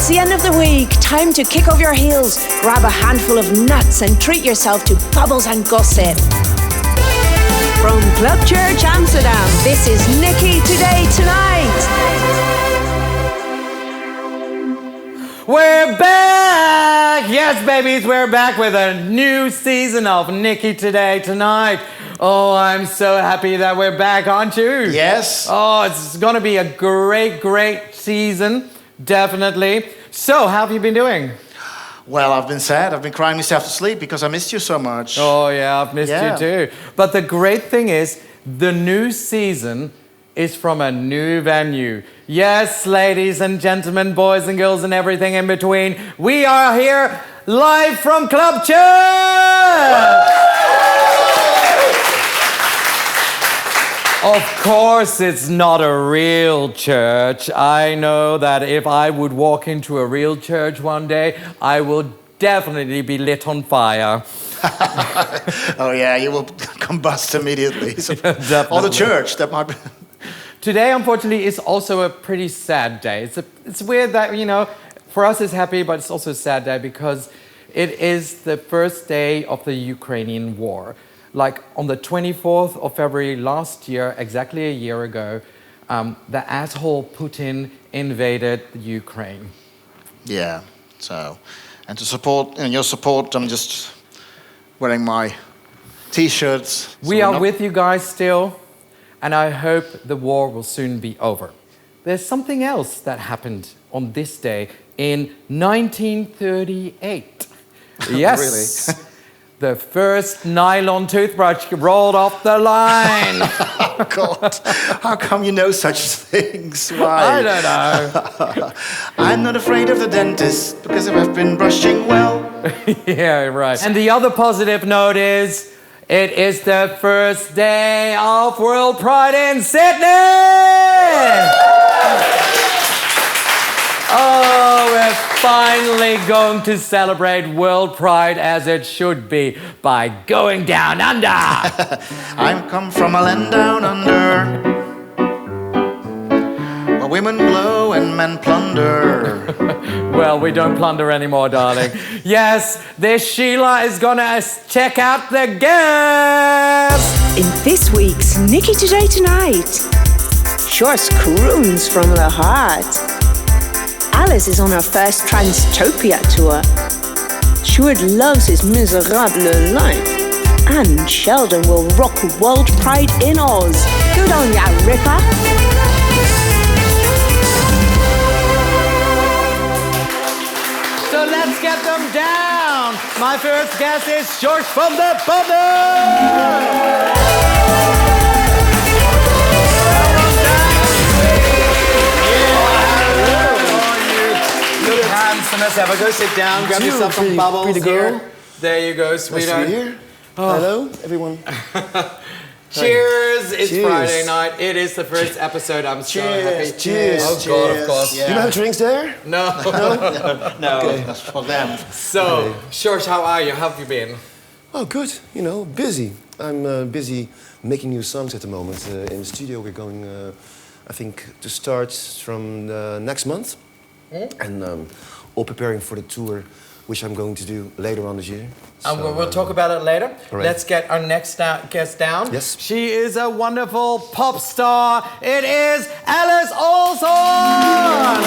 It's the end of the week. Time to kick off your heels, grab a handful of nuts and treat yourself to bubbles and gossip. From Club Church Amsterdam, this is Niki Today Tonight. We're back! Yes, babies, we're back with a new season of Niki Today Tonight. Oh, I'm so happy that we're back, aren't you? Yes. Oh, it's going to be a great season, definitely. So, how have you been doing? Well, I've been sad. I've been crying myself to sleep because I missed you so much. Oh, yeah, I've missed you too. But the great thing is, the new season is from a new venue. Yes, ladies and gentlemen, boys and girls and everything in between, we are here live from Club Church! Of course, it's not a real church. I know that if I would walk into a real church one day, I will definitely be lit on fire. Oh yeah, you will combust immediately. So, Definitely. or the church, that might be... Today, unfortunately, is also a pretty sad day. It's weird that, you know, for us it's happy, but it's also a sad day because it is the first day of the Ukrainian war. Like on the 24th of February last year, exactly a year ago, the asshole Putin invaded Ukraine. Yeah, so... And to support, in your support, I'm just wearing my T-shirts. We are with you guys still, and I hope the war will soon be over. There's something else that happened on this day in 1938. Yes. Really? The first nylon toothbrush rolled off the line. Oh, God. How come you know such things? Why? I don't know. I'm not afraid of the dentist because I've been brushing well. Yeah, right. And the other positive note is, it is the first day of World Pride in Sydney! Oh, we're finally going to celebrate World Pride as it should be by going down under. I come from a land down under, where women blow and men plunder. Well, we don't plunder anymore, darling. Yes, this Sheila is gonna check out the guests. In this week's Niki Today Tonight, Sjors croons from the heart. Alice is on her first Transtopia tour. Sjoerd loves his miserable life. And Sheldon will rock World Pride in Oz. Good on ya, Ripper. So let's get them down. My first guest is Sjors from the Panne. Handsome as ever. Go sit down, grab yourself some bubbles here. There you go, sweetheart. Nice to be here. Hello, everyone. Cheers! It's Cheers. Friday night. It is the first episode. I'm so happy. Cheers. Oh God, of course. You don't have drinks there? No. No, that's for them. So, Sjors, how are you? How have you been? Oh, good. You know, busy. I'm busy making new songs at the moment. In the studio, we're going, I think, to start from next month. And all preparing for the tour, which I'm going to do later on this year. And we'll talk about it later. Right. Let's get our next guest down. Yes. She is a wonderful pop star. It is Alice Olsthoorn.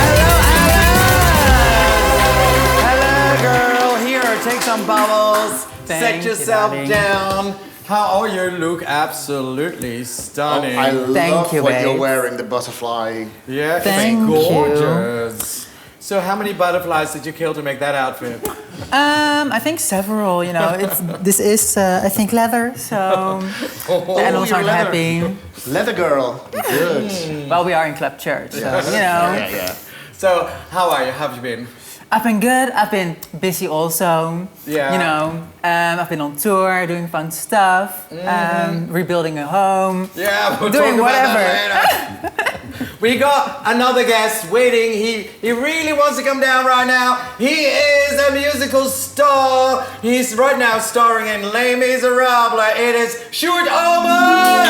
Hello, Alice. Hello, girl. Here, take some bubbles. Set yourself down. How you look absolutely stunning. I love Thank you, what babe. you're wearing, the butterfly. Yeah, Thank it's you. gorgeous. So how many butterflies did you kill to make that outfit? I think several, you know. This is, I think, leather, so the animals aren't happy. Leather girl. Good. Well, we are in Club Church, so, you know. Yeah. So how are you? How have you been? I've been good. I've been busy also. Yeah. You know, I've been on tour, doing fun stuff, rebuilding a home. Yeah, we'll Doing talk about whatever. that later. We got another guest waiting. He really wants to come down right now. He is a musical star. He's right now starring in Les Miserables. It is Sjoerd Oomen.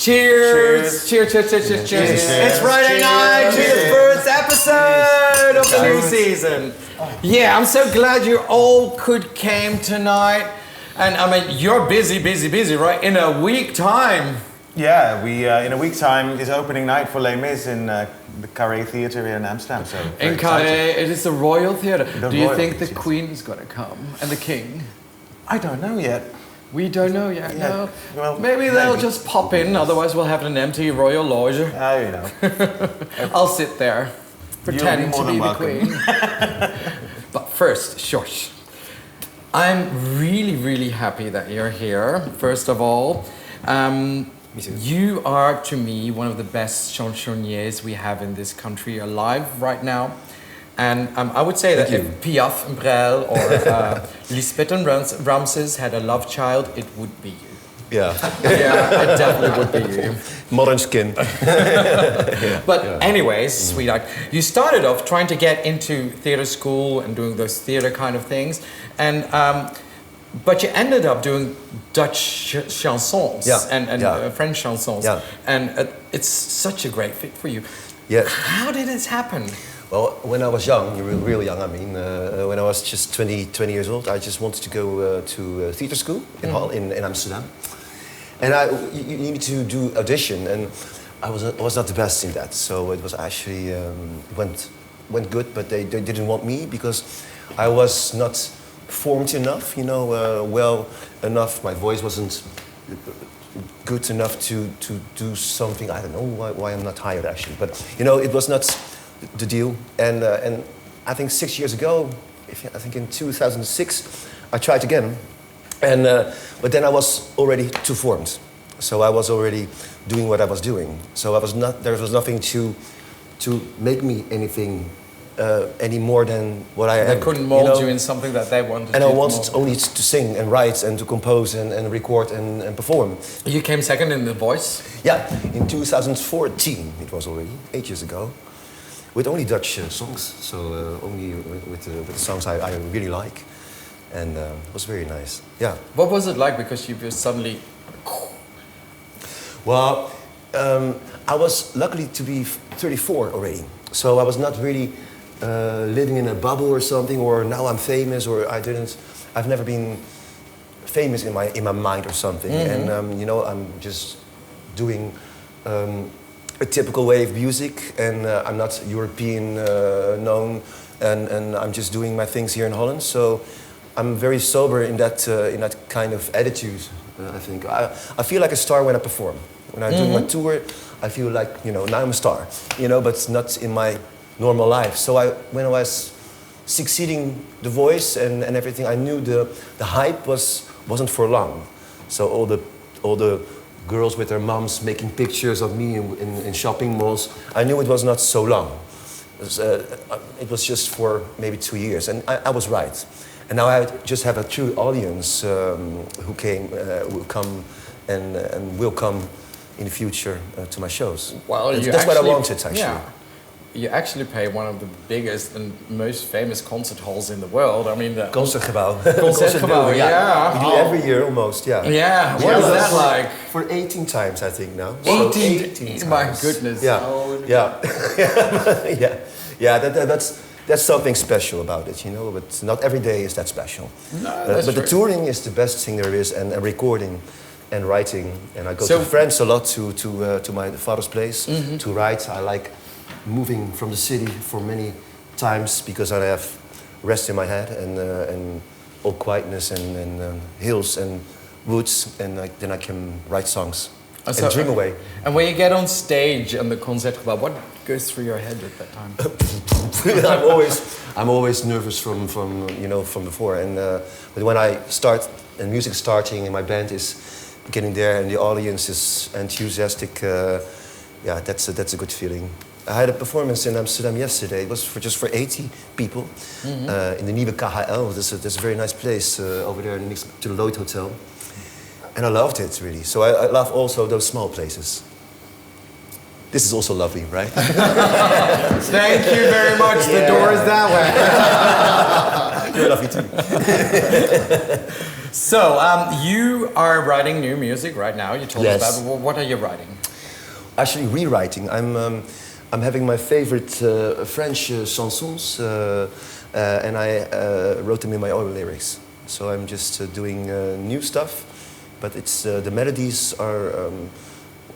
Cheers! Cheers, cheers, cheers, cheers, cheers. It's Friday night to the first episode of the new season. Yeah, I'm so glad you all could came tonight. And I mean, you're busy, right? In a week time. Yeah, we in a week's time is opening night for Les Mis in the Carré Theatre here in Amsterdam. So in Carré, it is the Royal Theatre. Do you think the Theatre. Queen's gonna come and the King? I don't know yet. We don't know yet. Yeah, No. well, maybe they'll just pop in. Otherwise, we'll have an empty Royal Loge. You know. I'll sit there, pretending to more be than the Queen. But first, Sjors, I'm really happy that you're here. First of all, you are to me one of the best chansonniers we have in this country alive right now. And I would say that if Piaf and Brel or Lisbeth and Ramses had a love child, it would be you. Yeah. Yeah, it definitely would be you. Modern skin. But anyways, sweetheart, you started off trying to get into theater school and doing those theater kind of things, and but you ended up doing Dutch chansons and French chansons, and it's such a great fit for you. Yeah. How did this happen? Well, when I was young, real young, I mean, when I was just 20 years old, I just wanted to go to theater school in Amsterdam. And you need to do audition, and I was not the best in that. So it was actually went good, but they didn't want me because I was not formed enough, well enough. My voice wasn't good enough to do something. I don't know why I'm not hired actually, but it was not the deal. And I think 6 years ago, I think in 2006, I tried again. And but then I was already too formed, so I was already doing what I was doing. So there was nothing to make me anything any more than what I am. They couldn't mold you in something that they wanted. And I wanted only to sing and write and to compose and record and perform. You came second in The Voice. Yeah, in 2014 it was already 8 years ago, with only Dutch songs. So only with the songs I really like. And it was very nice. Yeah. What was it like? Because you were suddenly. Well, I was lucky to be 34 already, so I was not really living in a bubble or something. Or now I'm famous, or I've never been famous in my mind or something. And I'm just doing a typical way of music, and I'm not European known, and I'm just doing my things here in Holland. So I'm very sober in that kind of attitude. I think I feel like a star when I perform. When I do my tour, I feel like now I'm a star. But not in my normal life. So when I was succeeding The Voice and everything, I knew the hype wasn't for long. So all the girls with their moms making pictures of me in shopping malls, I knew it was not so long. It was just for maybe 2 years, and I was right. And now I just have a true audience who come and will come in the future to my shows. Well, that's what I wanted, actually. Yeah. You actually play one of the biggest and most famous concert halls in the world. I mean, Concertgebouw. Concertgebouw, yeah. We do every year almost, yeah. Yeah, what is that like? For 18 times, I think now. 18 times. My goodness. Yeah, yeah. That's something special about it, But not every day is that special. No, but the touring is the best thing there is, and recording and writing. And I go to France a lot to my father's place to write. I like moving from the city for many times because I have rest in my head and all quietness and hills and woods, and then I can write songs and dream away. And when you get on stage and the Concertgebouw, what goes through your head at that time? I'm always nervous from before, and but when I start and music's starting and my band is getting there and the audience is enthusiastic, that's a good feeling. I had a performance in Amsterdam yesterday. It was just for 80 people in the Nieuwe KHL. There's a very nice place over there next to the Lloyd Hotel, and I loved it really. So I love also those small places. This is also lovely, right? Thank you very much. The door is that way. I love you too. So, you are writing new music right now. You told us Yes. about what are you writing? Actually, rewriting. I'm having my favorite French chansons, and I wrote them in my own lyrics. So I'm just doing new stuff, but it's the melodies are.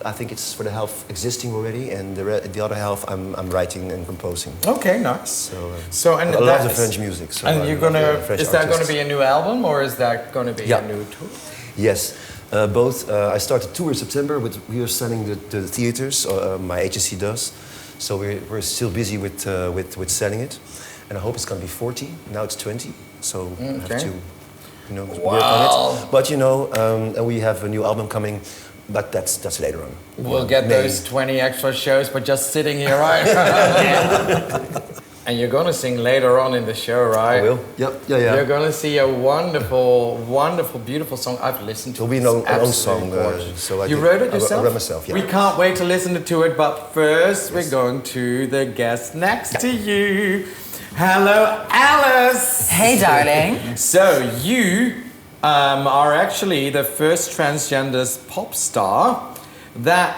I think it's for the half existing already, and the other half I'm writing and composing. Okay, nice. So and I love the is- French music. So and I you're love gonna French is that going to artists. be a new album or is that going to be Yeah. a new tour? Yes, both. I started tour in September. We are selling the theaters. My agency does, so we're still busy with selling it, and I hope it's going to be 40. Now it's 20, so I have to, work on it. But and we have a new album coming, but that's later on. We'll get Maybe. those 20 extra shows, but just sitting here, right? And you're going to sing later on in the show, right? I will. Yep. Yeah. You're going to see a wonderful, wonderful, beautiful song. I've listened to it. It'll be It's an own absolutely song. gorgeous. So you wrote it I yourself? wrote myself, yeah. We can't wait to listen to it, but first we're going to the guest next to you. Hello, Alice. Hey, darling. So you are actually the first transgender pop star that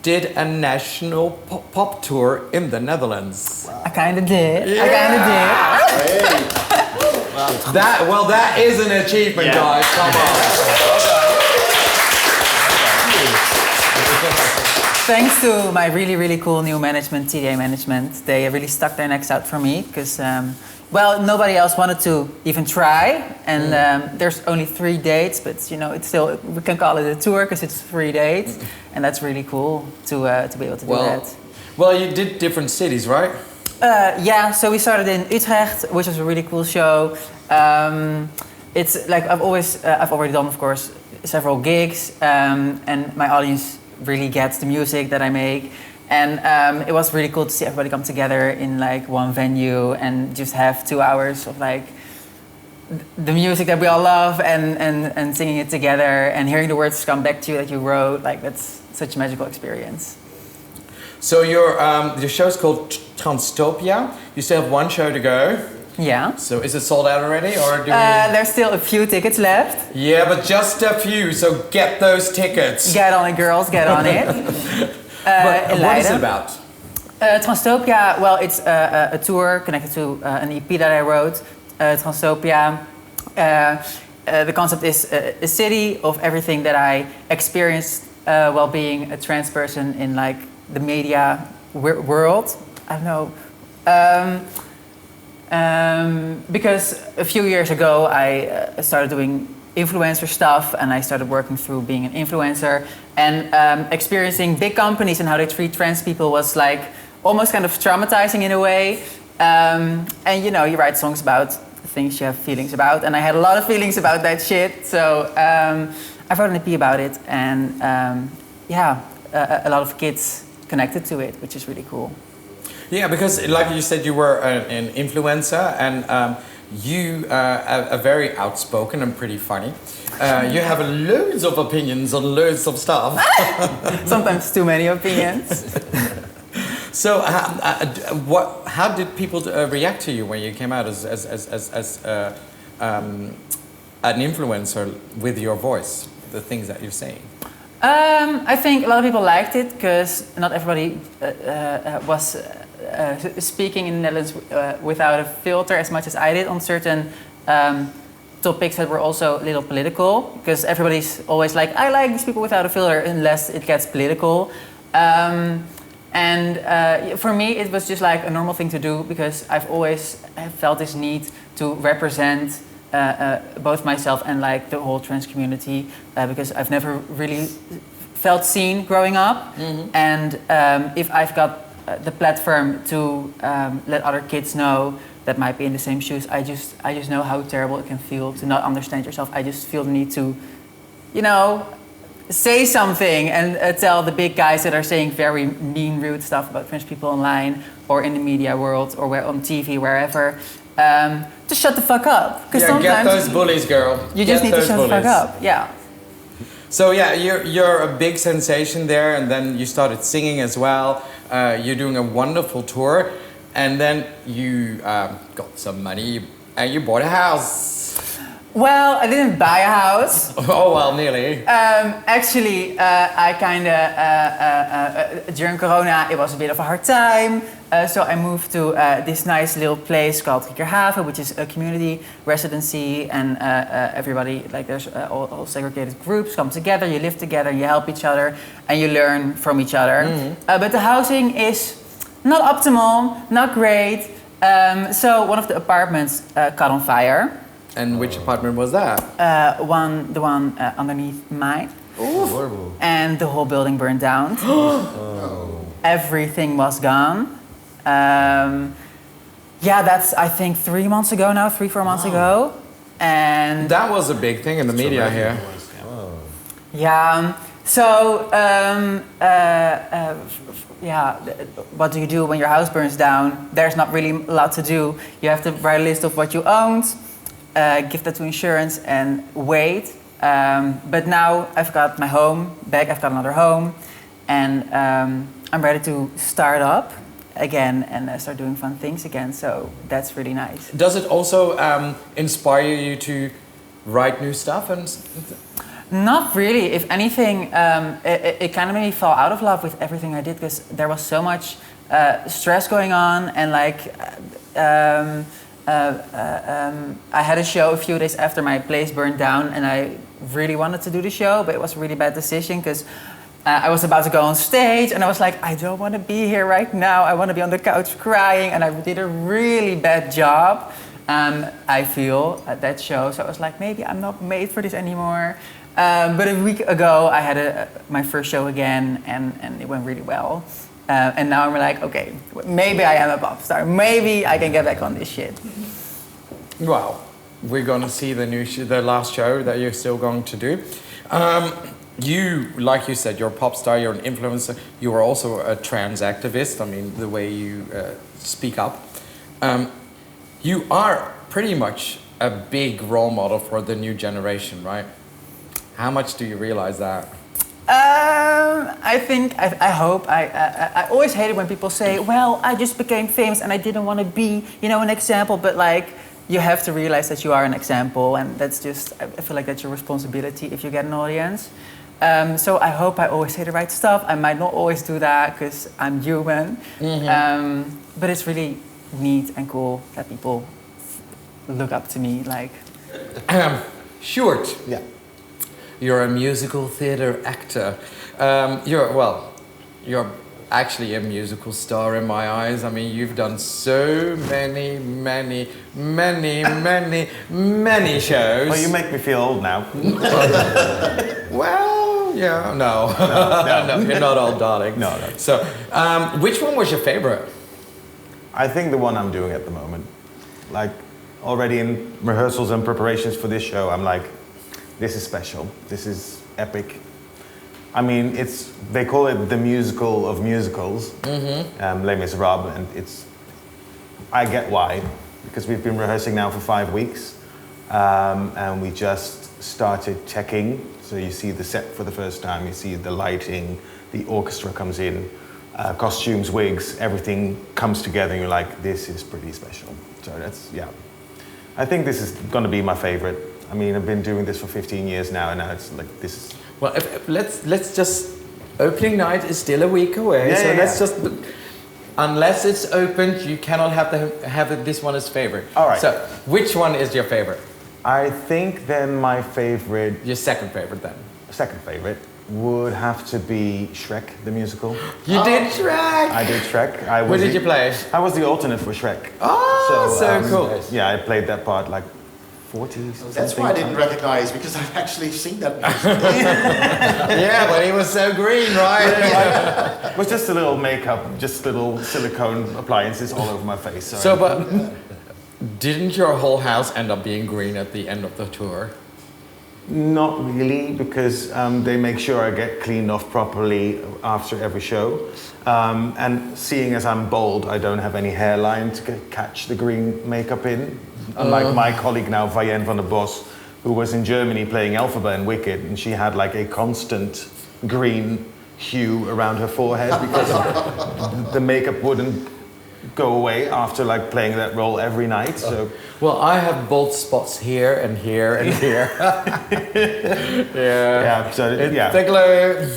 did a national pop tour in the Netherlands. I kind of did. Yeah. I kind of did. That is an achievement, guys. Come Thanks to my really, really cool new management, TDA management, they really stuck their necks out for me because, nobody else wanted to even try. And there's only 3 dates, but it's still, we can call it a tour because it's 3 dates. And that's really cool to be able to do that. Well, you did different cities, right? So we started in Utrecht, which was a really cool show. It's like I've already done, of course, several gigs, and my audience really gets the music that I make. And it was really cool to see everybody come together in like one venue and just have 2 hours of like the music that we all love and singing it together and hearing the words come back to you that you wrote. Like that's such a magical experience. So your show is called Transtopia. You still have 1 show to go. Yeah. So is it sold out already, or do we? There's still a few tickets left. Yeah, but just a few. So get those tickets. Get on it, girls. Get on it. What is it about? Transtopia, well, it's a tour connected to an EP that I wrote. Transtopia, the concept is a city of everything that I experienced while being a trans person in like the media world. I don't know. Because a few years ago I started doing influencer stuff and I started working through being an influencer and experiencing big companies and how they treat trans people was like almost kind of traumatizing in a way. And you write songs about things you have feelings about, and I had a lot of feelings about that shit. So I wrote an EP about it, and a lot of kids connected to it, which is really cool. Yeah, because like you said, you were an influencer, and you are very outspoken and pretty funny. You have loads of opinions on loads of stuff. Sometimes too many opinions. So, how did people react to you when you came out as an influencer with your voice, the things that you're saying? I think a lot of people liked it because not everybody was speaking in the Netherlands without a filter as much as I did on certain topics that were also a little political, because everybody's always like, I like these people without a filter unless it gets political. For me, it was just like a normal thing to do because I've always felt this need to represent both myself and like the whole trans community because I've never really felt seen growing up. Mm-hmm. And if I've got the platform to let other kids know that might be in the same shoes, I just know how terrible it can feel to not understand yourself. I just feel the need to, say something and tell the big guys that are saying very mean, rude stuff about trans people online or in the media world or on TV, wherever, to shut the fuck up. Because sometimes get those bullies, girl. You just need to shut the fuck up. Yeah. So yeah, you're a big sensation there, and then you started singing as well. You're doing a wonderful tour, and then you got some money. You And you bought a house. Well, I didn't buy a house. Oh, well, nearly. Actually, I kind of, during Corona, it was a bit of a hard time. So I moved to this nice little place called Kikkerhaven, which is a community residency. And everybody, like there's all segregated groups come together, you live together, you help each other, and you learn from each other. But the housing is not optimal, not great. So one of the apartments caught on fire. And which apartment was that? The one underneath mine. Horrible. And the whole building burned down. Everything was gone. That's I think 3 months ago now, 3-4 months ago. And that was a big thing in the media here. Yeah. So what do you do when your house burns down? There's not really a lot to do. You have to write a list of what you owned. Give that to insurance and wait. But now I've got my home back, I've got another home, and I'm ready to start up again and start doing fun things again. So that's really nice. Does it also inspire you to write new stuff? Not really. If anything, it kind of made me fall out of love with everything I did because there was so much stress going on and like. I had a show a few days after my place burned down and I really wanted to do the show, but it was a really bad decision because I was about to go on stage and I was like, I don't want to be here right now. I want to be on the couch crying, and I did a really bad job, I feel, at that show. So I was like, maybe I'm not made for this anymore. But a week ago, I had my first show again and it went really well. And now I'm like, okay, maybe I am a pop star. Maybe I can get back on this shit. Well, we're going to see the last show that you're still going to do. You, like you said, you're a pop star, you're an influencer. You are also a trans activist. I mean, the way you speak up. You are pretty much a big role model for the new generation, right? How much do you realize that? I hope. I always hate it when people say, well, I just became famous and I didn't want to be, an example. But like, you have to realize that you are an example. And that's just, I feel like that's your responsibility if you get an audience. So I hope I always say the right stuff. I might not always do that because I'm human. But it's really neat and cool that people look up to me. Like, Sjoerd. Yeah. You're a musical theater actor. You're actually a musical star in my eyes. I mean, you've done so many shows. Well, you make me feel old now. Well, yeah, no, you're not old, darling. No. So, which one was your favorite? I think the one I'm doing at the moment. Like, already in rehearsals and preparations for this show, I'm like, this is special. This is epic. I mean, they call it the musical of musicals, Les Miserables, and I get why, because we've been rehearsing now for 5 weeks, and we just started checking. So you see the set for the first time, you see the lighting, the orchestra comes in, costumes, wigs, everything comes together, and you're like, this is pretty special. So I think this is going to be my favorite. I mean, I've been doing this for 15 years now, and now it's like, this is... Well, let's just... Opening night is still a week away, let's just... Unless it's opened, you cannot have this one as favorite. All right. So, which one is your favorite? I think then my favorite... Your second favorite then? Second favorite would have to be Shrek, the musical. You did Shrek! I did Shrek. Where did you play? I was the alternate for Shrek. Oh, so cool. Yeah, I played that part like 40 something. That's why I didn't recognize, because I've actually seen that musical. Yeah, but he was so green, right? It was just a little makeup, just little silicone appliances all over my face. So, but didn't your whole house end up being green at the end of the tour? Not really, because they make sure I get cleaned off properly after every show. And seeing as I'm bald, I don't have any hairline to catch the green makeup in. Unlike my colleague now, Vienne van der Bos, who was in Germany playing Elphaba in Wicked, and she had like a constant green hue around her forehead because the makeup wouldn't go away after like playing that role every night. So Well, I have bald spots here and here and here. yeah, so yeah.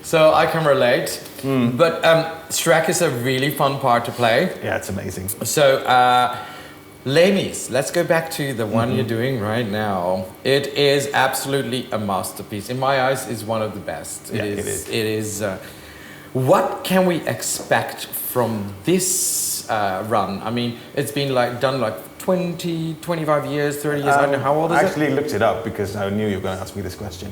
So I can relate. But Shrek is a really fun part to play. Yeah, it's amazing. So, Ladies, let's go back to the one you're doing right now. It is absolutely a masterpiece. In my eyes, it's one of the best. Yeah, it is. What can we expect from this run? I mean, it's been done 20, 25 years, 30 years. I don't know, how old is I it? actually looked it up because I knew you were going to ask me this question.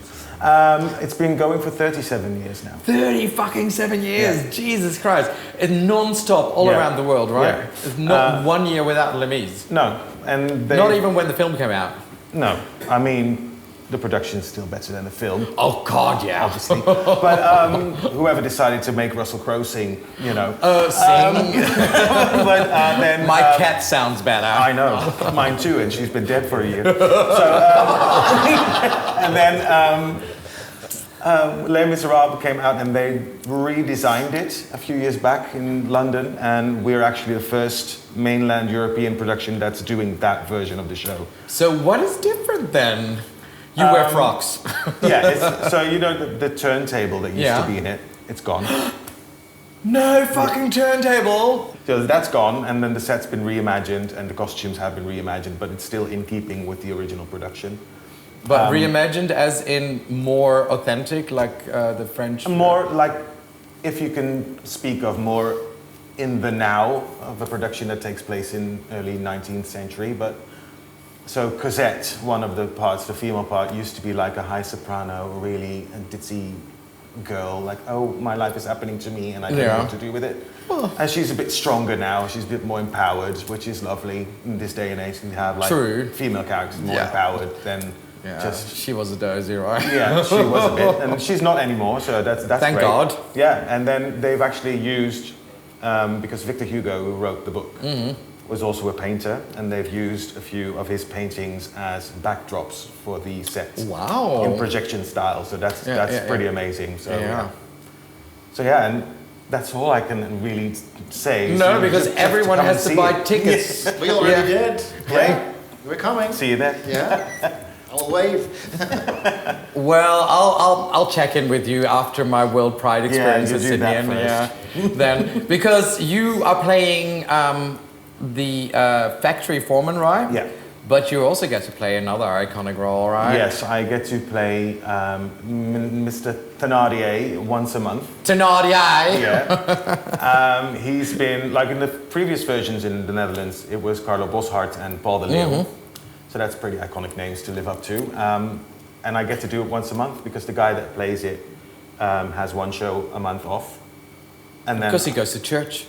It's been going for 37 years now. 37 years, yeah. Jesus Christ. It's non-stop all around the world, right? Yeah. It's not 1 year without Lemise. No, and not even when the film came out. No, I mean, the production's still better than the film. Oh God, yeah. Obviously. But whoever decided to make Russell Crowe sing, you know. Sing. But then... My cat sounds better. I know, mine too, and she's been dead for a year. So, and then Les Miserables came out and they redesigned it a few years back in London, and we're actually the first mainland European production that's doing that version of the show. So what is different then? You wear frocks. Yeah, so you know the turntable that used to be in it, it's gone. No fucking turntable! So that's gone, and then the set's been reimagined, and the costumes have been reimagined, but it's still in keeping with the original production. But reimagined as in more authentic, like the French? More like, if you can speak of more in the now of a production that takes place in early 19th century, but so Cosette, one of the parts, the female part, used to be like a high soprano, really a ditzy girl, like, oh, my life is happening to me and I don't know what to do with it. Well, and she's a bit stronger now, she's a bit more empowered, which is lovely in this day and age to have like female characters more empowered than just... She was a dozy, right? Yeah, she was a bit, and she's not anymore, so that's Thank great. God. Yeah, and then they've actually used, because Victor Hugo, who wrote the book, was also a painter, and they've used a few of his paintings as backdrops for the set. Wow! In projection style, so that's pretty amazing. So and that's all I can really say. No, because everyone has to buy tickets. We already did. Yeah, we're coming. See you there. Yeah. I'll wave. Well, I'll check in with you after my World Pride experience in Sydney. Then, because you are playing the factory foreman, right? Yeah. But you also get to play another iconic role, right? Yes, I get to play Mr. Thénardier once a month. Thénardier! Yeah. He's been, like in the previous versions in the Netherlands, it was Carlo Boszhard and Paul de Leeuw. So that's pretty iconic names to live up to. And I get to do it once a month because the guy that plays it has one show a month off. And then, because he goes to church.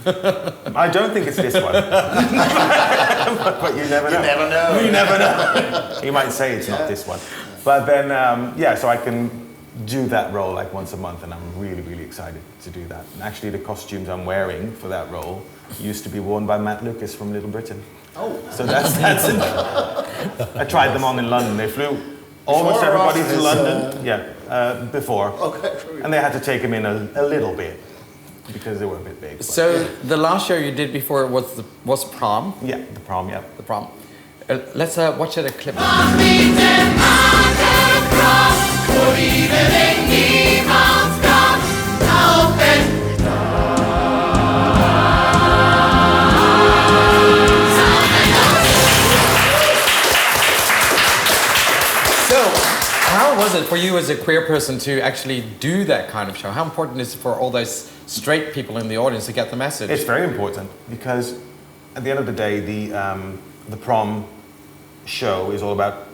I don't think it's this one. But you never know. You never know. You never know. You might say it's not this one. But then, so I can do that role like once a month, and I'm really, really excited to do that. And actually, the costumes I'm wearing for that role used to be worn by Matt Lucas from Little Britain. Oh. So that's I tried them on in London. They flew almost everybody to London. Before. Okay. And they had to take him in a little bit, because they were a bit big. So the last show you did before was Prom? Yeah, the Prom, yeah. The Prom. Let's watch a clip. How was it for you as a queer person to actually do that kind of show? How important is it for all those straight people in the audience to get the message? It's very important, because at the end of the day, the Prom show is all about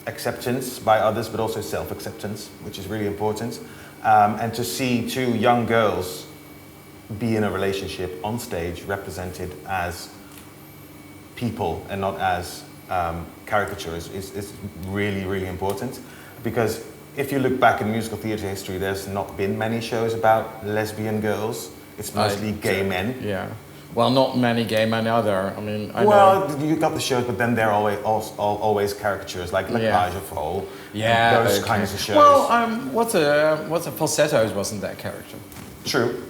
acceptance by others, but also self-acceptance, which is really important. And to see two young girls be in a relationship on stage represented as people and not as caricatures is really, really important. Because if you look back in musical theatre history, there's not been many shows about lesbian girls. It's mostly gay men. Yeah. Well, not many gay men either. I mean, I know. You got the shows, but then they're always caricatures, like Page of Foal. Yeah, those kinds of shows. Well, what's a falsettos wasn't that character? True.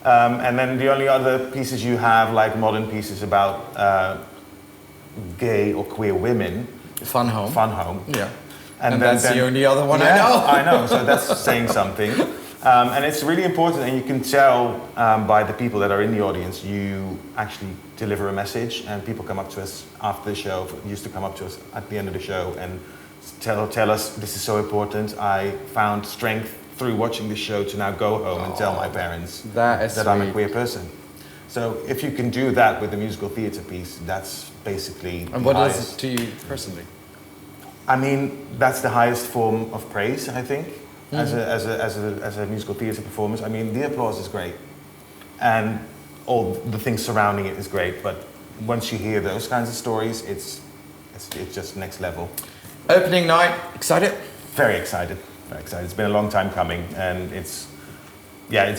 And then the only other pieces you have, like modern pieces about gay or queer women. Fun Home. Yeah. And that's the only other one I know. I know, so that's saying something. And it's really important, and you can tell by the people that are in the audience, you actually deliver a message, and people come up to us after the show, used to come up to us at the end of the show and tell us, this is so important, I found strength through watching the show to now go home and tell my parents that I'm a queer person. So if you can do that with a musical theatre piece, that's basically And what is it to you personally? I mean, that's the highest form of praise, I think, as a musical theatre performance. I mean, the applause is great, and all the things surrounding it is great. But once you hear those kinds of stories, it's just next level. Opening night, excited? Very excited, very excited. It's been a long time coming, and it's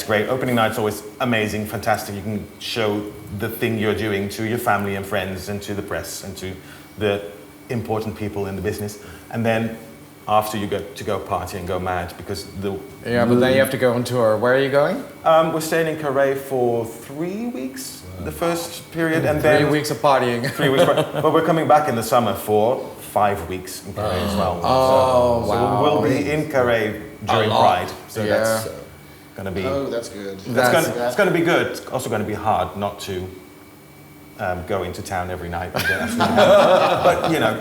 great. Opening night's always amazing, fantastic. You can show the thing you're doing to your family and friends, and to the press, and to the important people in the business, and then after you get to go party and go mad because but then you have to go on tour. Where are you going? We're staying in Carré for 3 weeks, the first period, and then 3 weeks of partying. 3 weeks, but we're coming back in the summer for 5 weeks in Carré as well. Wow! So we'll be in Carré during Pride, so that's going to be. Oh, that's good. It's going to be good. It's also going to be hard not to. Go into town every night, but you know,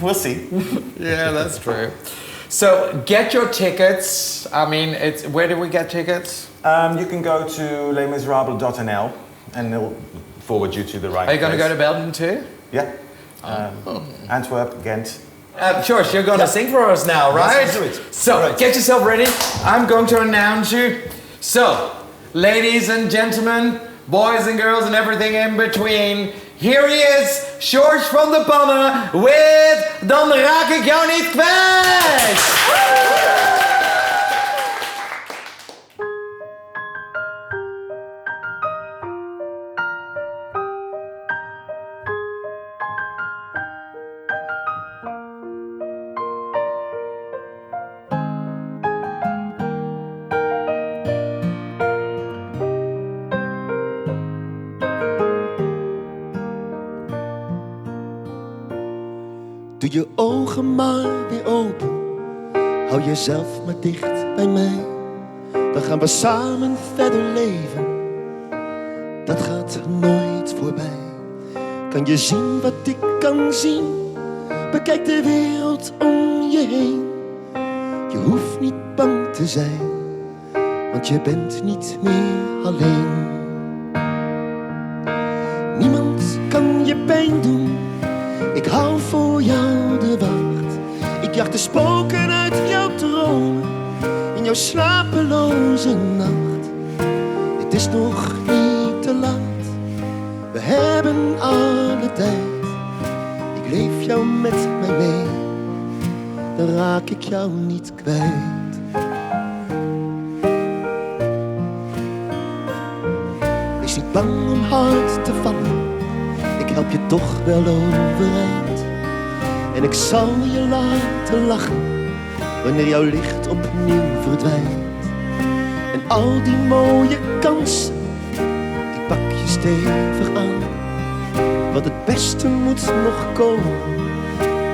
we'll see. Yeah, that's true. So get your tickets. I mean, where do we get tickets? You can go to lesmiserables.nl and they'll forward you to the right. Are you going to place. go to Belgium too? Yeah. Antwerp, Ghent. Sjors, you're going to sing for us now, right? Yes, let's do it. So get yourself ready. I'm going to announce you. So, ladies and gentlemen, boys and girls and everything in between. Here he is, Sjors from de Panne with Dan raak ik jou niet kwijt. Doe je ogen maar weer open, hou jezelf maar dicht bij mij. Dan gaan we samen verder leven, dat gaat nooit voorbij. Kan je zien wat ik kan zien, bekijk de wereld om je heen. Je hoeft niet bang te zijn, want je bent niet meer alleen. Niemand kan je pijn doen, ik hou voor jou de wacht. Ik jaag de spoken uit jouw dromen, in jouw slapeloze nacht. Het is nog niet te laat, we hebben alle tijd. Ik leef jou met mij mee, dan raak ik jou niet kwijt. Wees niet bang om hard te vallen, ik help je toch wel overeind. En ik zal je laten lachen, wanneer jouw licht opnieuw verdwijnt. En al die mooie kansen, die pak je stevig aan. Want het beste moet nog komen,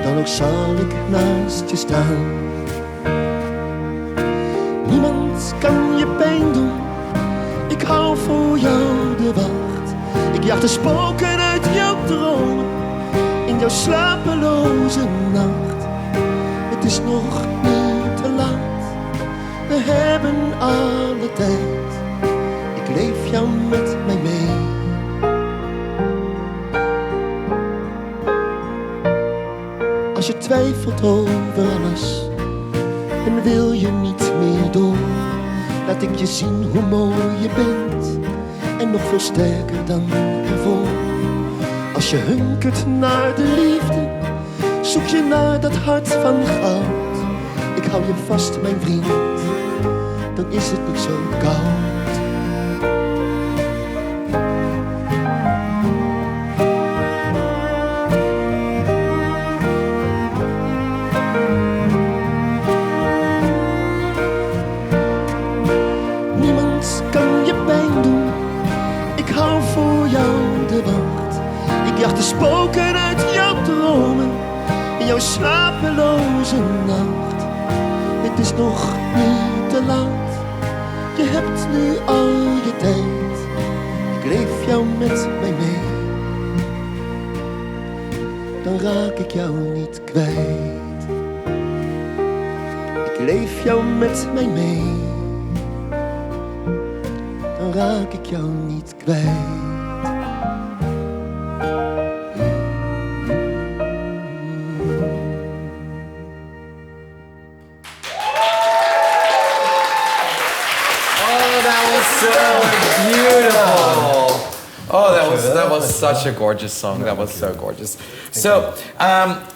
dan ook zal ik naast je staan. Niemand kan je pijn doen, ik hou voor jou de wacht. Ik jaag de spoken uit jouw dromen, in jouw slapeloze nacht. Het is nog niet te laat, we hebben alle tijd. Ik leef jou met mij mee. Als je twijfelt over alles en wil je niet meer door, laat ik je zien hoe mooi je bent en nog veel sterker dan ervoor. Als je hunkert naar de liefde, zoek je naar dat hart van goud. Ik hou je vast, mijn vriend, dan is het niet zo koud. Niemand kan je pijn doen, je wacht. Ik jaag de spoken uit jouw dromen, in jouw slapeloze nacht. Het is nog niet te laat, je hebt nu al je tijd. Ik leef jou met mij mee, dan raak ik jou niet kwijt. Ik leef jou met mij mee, dan raak ik jou niet kwijt. That was such a gorgeous song. That was so gorgeous. So,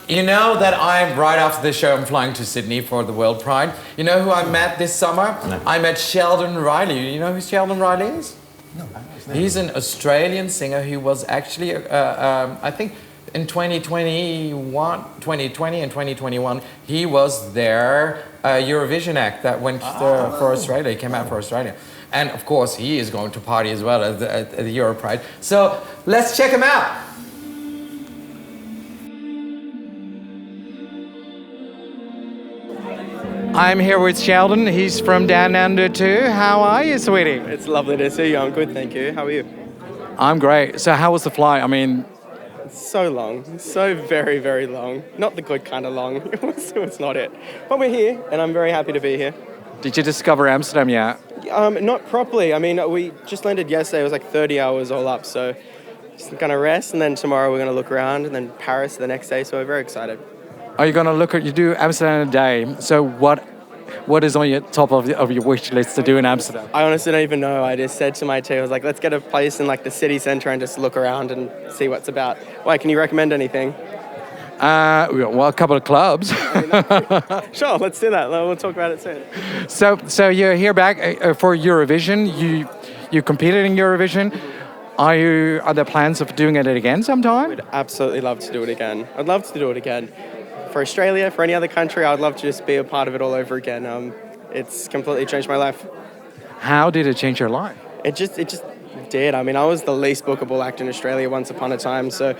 you know that right after the show, I'm flying to Sydney for the World Pride. You know who I met this summer? No. I met Sheldon Riley. You know who Sheldon Riley is? No. He's an Australian singer who was actually, I think, in 2020 and 2021, he was their Eurovision act that went for Australia. He came out for Australia. And of course, he is going to party as well at the Euro Pride. So let's check him out. I'm here with Sheldon. He's from Down Under too. How are you, sweetie? It's lovely to see you. I'm good, thank you. How are you? I'm great. So how was the flight? I mean... So long. So very, very long. Not the good kind of long. It was not it. But we're here, and I'm very happy to be here. Did you discover Amsterdam yet? Not properly. I mean, we just landed yesterday. It was like 30 hours all up, so just going to rest, and then tomorrow we're going to look around, and then Paris the next day, so we're very excited. Are you going to look at... You do Amsterdam in a day, so what is on your top of your wish list to do in Amsterdam? I honestly don't even know. I just said to my team, I was like, let's get a place in like the city centre and just look around and see what's about. Why, can you recommend anything? Well, a couple of clubs. Sure, let's do that. We'll talk about it soon. So you're here back for Eurovision. You competed in Eurovision. Are there plans of doing it again sometime? We'd absolutely love to do it again. I'd love to do it again. For Australia, for any other country, I'd love to just be a part of it all over again. It's completely changed my life. How did it change your life? It just did. I mean, I was the least bookable act in Australia once upon a time, so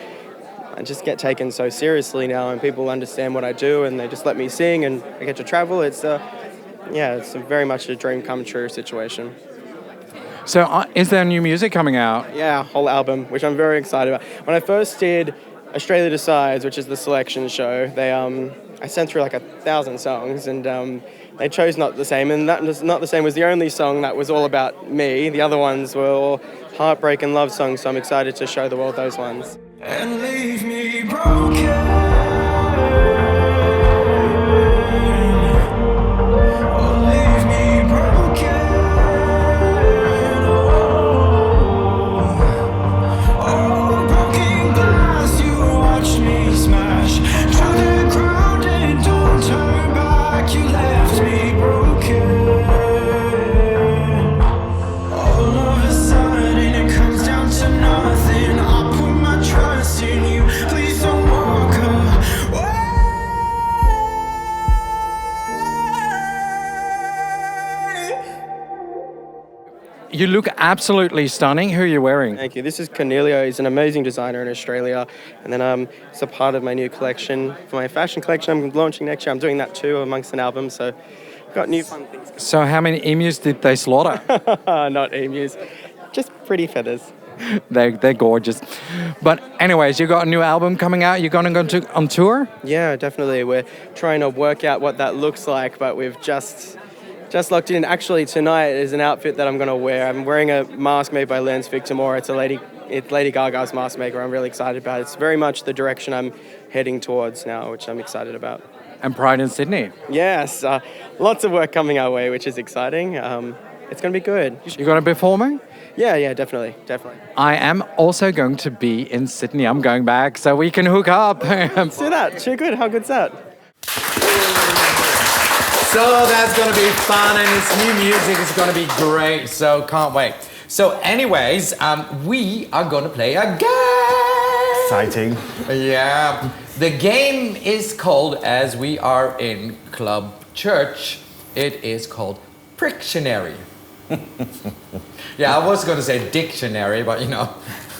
I just get taken so seriously now, and people understand what I do, and they just let me sing, and I get to travel. It's very much a dream come true situation. So is there new music coming out? Yeah, whole album, which I'm very excited about. When I first did Australia Decides, which is the selection show, I sent through like 1,000 songs, and they chose Not the Same, and that Not the Same was the only song that was all about me. The other ones were all heartbreak and love songs, so I'm excited to show the world those ones. And leave me broken. You look absolutely stunning. Who are you wearing? Thank you. This is Cornelio. He's an amazing designer in Australia. And then it's a part of my new collection. For my fashion collection I'm launching next year, I'm doing that too amongst an album. So I've got new fun things. So how many emus did they slaughter? Not emus. Just pretty feathers. They're gorgeous. But anyways, you got a new album coming out. You're going to go on tour? Yeah, definitely. We're trying to work out what that looks like, but we've just locked in. Actually, tonight is an outfit that I'm going to wear. I'm wearing a mask made by Lens Victor Moore. It's Lady Gaga's mask maker. I'm really excited about it. It's very much the direction I'm heading towards now, which I'm excited about. And Pride in Sydney. Yes, lots of work coming our way, which is exciting. It's going to be good. You're going to be performing? Yeah, definitely. I am also going to be in Sydney. I'm going back so we can hook up. Let's do that. Sure, good. How good's that? So that's going to be fun, and this new music is going to be great, so can't wait. So anyways, we are going to play a game. Exciting. Yeah. The game is called, as we are in Club Church, it is called Prictionary. Yeah, I was going to say dictionary, but you know,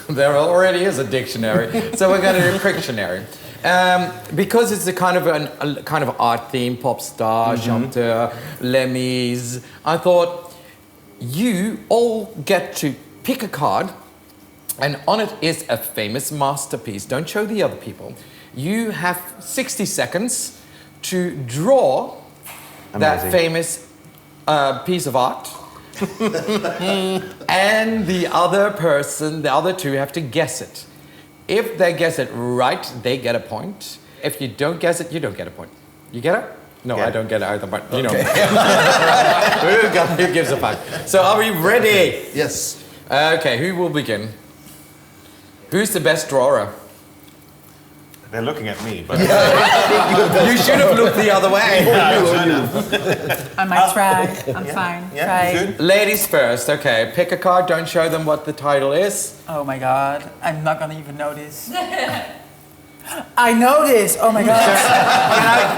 there already is a dictionary, so we're going to do Pictionary. Because it's a kind of art theme, pop star, chanteur, Les Mis. I thought you all get to pick a card, and on it is a famous masterpiece. Don't show the other people. You have 60 seconds to draw that famous piece of art. And the other two have to guess it. If they guess it right, they get a point. If you don't guess it, you don't get a point. You get it? No, I don't get it either, but you know. Who gives a fuck? So are we ready? Yes. Okay, who will begin? Who's the best drawer? They're looking at me, but You should have looked the other way. I might try. I'm fine. Yeah, Try. good. Ladies first, okay. Pick a card, don't show them what the title is. Oh my god, I'm not gonna even know this. I know this. Oh my god.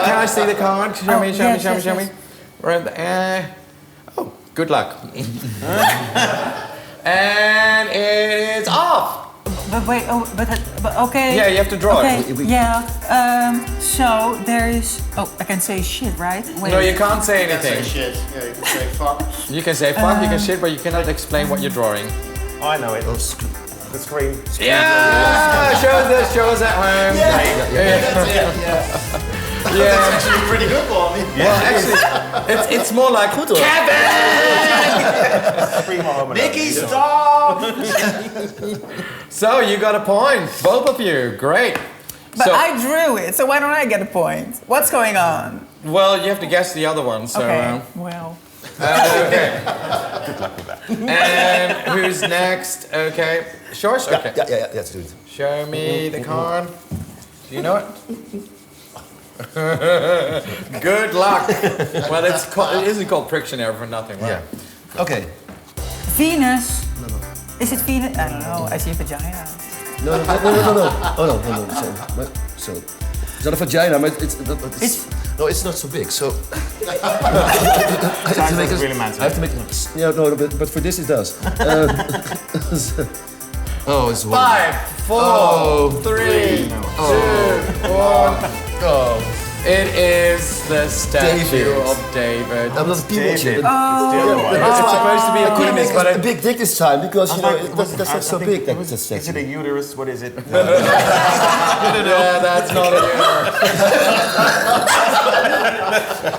Can I see the card? Show me. Yes. Right there. Oh, good luck. And it's off. But wait, but okay. Yeah, you have to draw it. Okay, yeah. So there is. Oh, I can say shit, right? Wait. No, you can't say anything. Shit. Yeah, you can say fuck. You can say fuck, you can shit, but you cannot explain what you're drawing. Oh, I know it. The screen. Yeah! Show us at home. Yeah. Actually, a pretty good one. Well, actually, it's more like Kevin! Niki, stop! So you got a point, both of you. Great. But I drew it, so why don't I get a point? What's going on? Well, you have to guess the other one. So. Okay. Well. Okay. Good luck with that. And who's next? Okay. Sjors? Okay. Yeah, let's do it. Show me the card. Do you know it? Good luck. Well, it isn't called Pictionary for nothing, right? Yeah. Okay. Venus. No. Is it Venus? I don't know. I see a vagina. No. Oh no. So it's not a vagina, but it's not so big. So I have to make. Yeah, no, but for this it does. It's 5, 4, 3, 2, 1. Oh. It is the statue David. of David. I'm not a people chip. It's supposed to be a I couldn't penis, make but a big dick this time because that's not so big. Is it a uterus? What is it? yeah, that's not a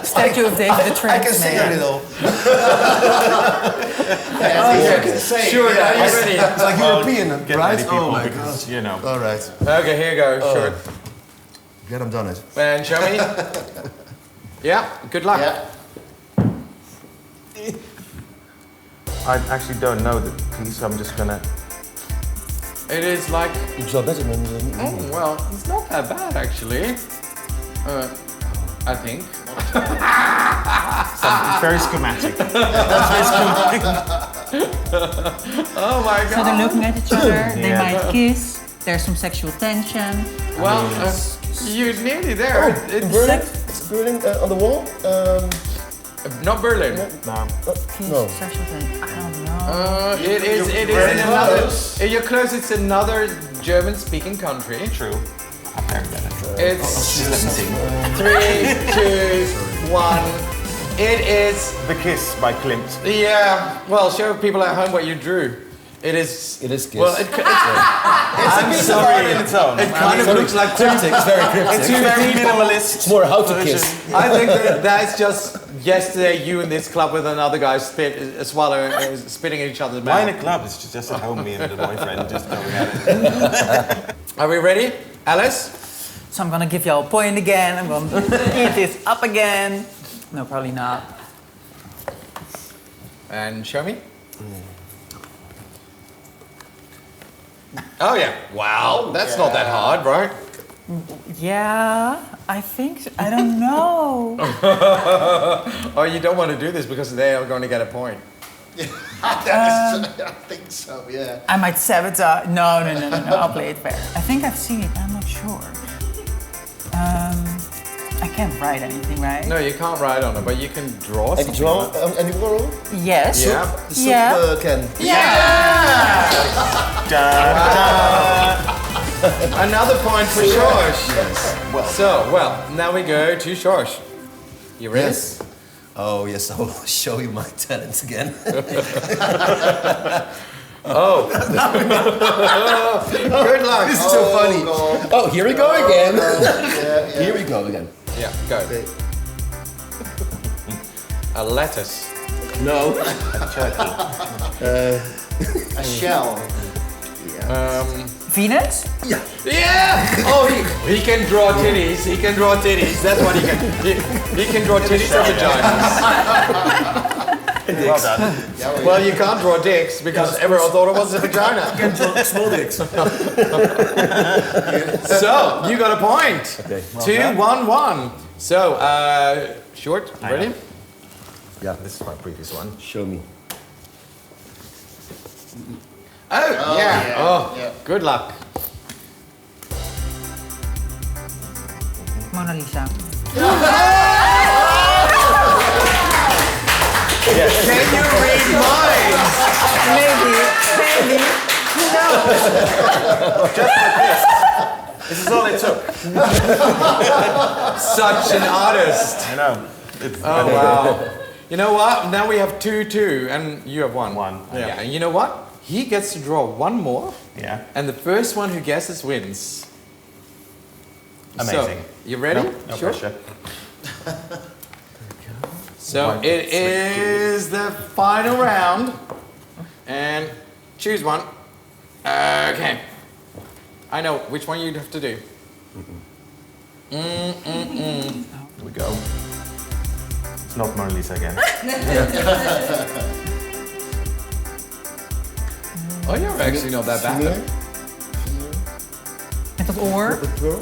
Statue of David the Trans I can say a little. Sjoerd, are you ready? It's like European, Get right? ready, people, Oh my because, god. you know. All right. Okay, here you go, Sjoerd. Get them done it. And show me. Yeah, good luck. Yeah. I actually don't know the piece, so I'm just gonna. It is like, You draw better than oh, well, it's not that bad actually. I think. It's very schematic. Oh my god. So they're looking at each other. They might kiss. There's some sexual tension. Well, you're nearly there. It's Berlin on the wall. Not Berlin. No. No. Sexual tension. I don't know. It is in another. You're close. It's another German-speaking country. True. It's 3, 2, 1. It is. The Kiss by Klimt. Yeah. Well, show people at home what you drew. It is. Kiss. Well, I'm sorry. In its own. It kind of looks like cryptic. It's very cryptic. Two Very people. minimalist. It's more how to kiss. I think that's just yesterday you in this club with another guy spitting in each other's Why in mouth. a club? It's just at home, me and the boyfriend just going at it. Are we ready, Alice? So I'm gonna give y'all a point again. I'm gonna eat this up again. No, probably not. And show me. Oh yeah! Wow, that's not that hard, right? Yeah, I think so. I don't know. Oh, you don't want to do this because they are going to get a point. I think so, yeah. I might sabotage. No. I'll play it fair. I think I've seen it. I'm not sure. I can't write anything, right? No, you can't write on it, but you can draw And something. draw any moral? Yes. Yeah. The soup Yeah. can. Another point for Sjors. Yes. Well, now we go to Sjors. You ready? Yes. Oh yes, I will show you my talent again. Good luck. This is so funny. Oh, here we go again. Here we go again. Yeah, go. A lettuce. No. A shell. Venus? Yeah! Oh, he can draw titties. He can draw titties. That's what he can. He can draw titties or vaginas. Well done. Well, you can't draw dicks because everyone thought it was a vagina. Small dicks. So, you got a point. Okay. 2-1-1. So, Sjoerd, ready? Yeah, this is my previous one. Show me. Oh, yeah. Oh, Yeah. good luck. Mona Lisa. Can you read minds? Maybe. This is all it took. Such an artist. I know. It's Oh, wow. You know what? Now we have 2-2, and you have one. One, Yeah. yeah. And you know what? He gets to draw one more, Yeah. and the first one who guesses wins. Amazing. So, you ready? No Sure. pressure. So One, it is the final round, and choose one. Okay. I know which one you'd have to do. Here we go. It's not Mona Lisa again. Oh, you're actually not that bad. Met dat oor. The pearl?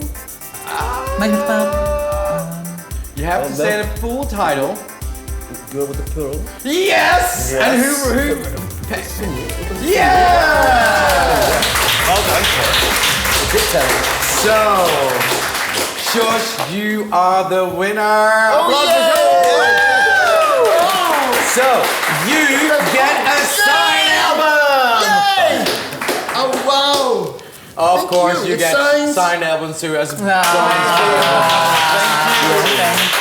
Met het You have to say the full title. The girl with the pearl? Yes! And who? Yeah! Well done. Good talent. So, Sjors, you are the winner. So, you get a signed album. Oh wow! Of Thank course, you. you It's get signed. signed albums too as Thank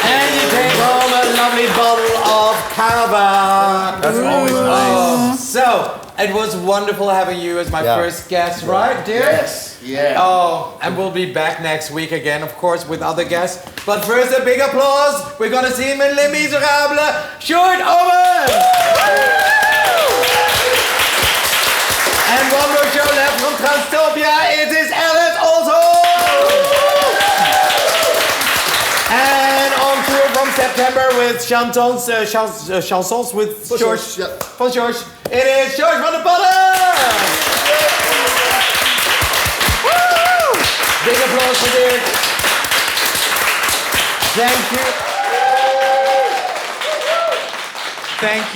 and you take home a lovely bottle of Cava. That's always nice. So, it was wonderful having you as my first guest, right, dear? Yes. Yeah. Oh, and we'll be back next week again, of course, with other guests. But first, a big applause. We're gonna see him in Les Miserables, Sjoerd Oomen. And one more show left from Transtopia. It is Olsthoorn. And on tour from September with chansons with Sjors. Sjors, yeah. For Sjors. It is Sjors van der Padden. Big applause for Dirk. Thank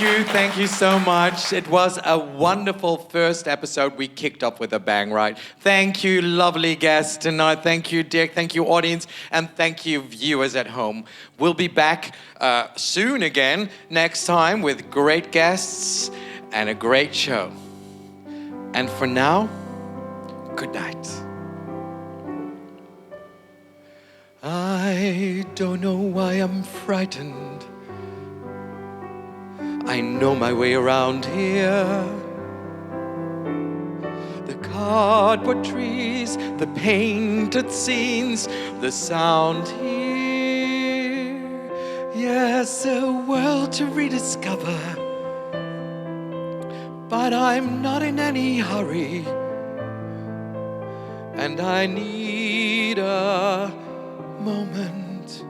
you. Thank you so much. It was a wonderful first episode. We kicked off with a bang, right? Thank you, lovely guests tonight. Thank you, Dick. Thank you, audience. And thank you, viewers at home. We'll be back soon again, next time, with great guests and a great show. And for now, good night. I don't know why I'm frightened. I know my way around here. The cardboard trees, the painted scenes, the sound here. Yes, a world to rediscover. But I'm not in any hurry. And I need a moment.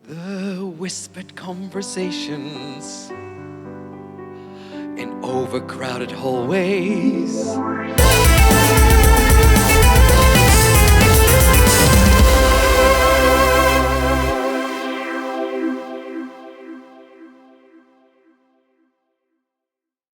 The whispered conversations in overcrowded hallways.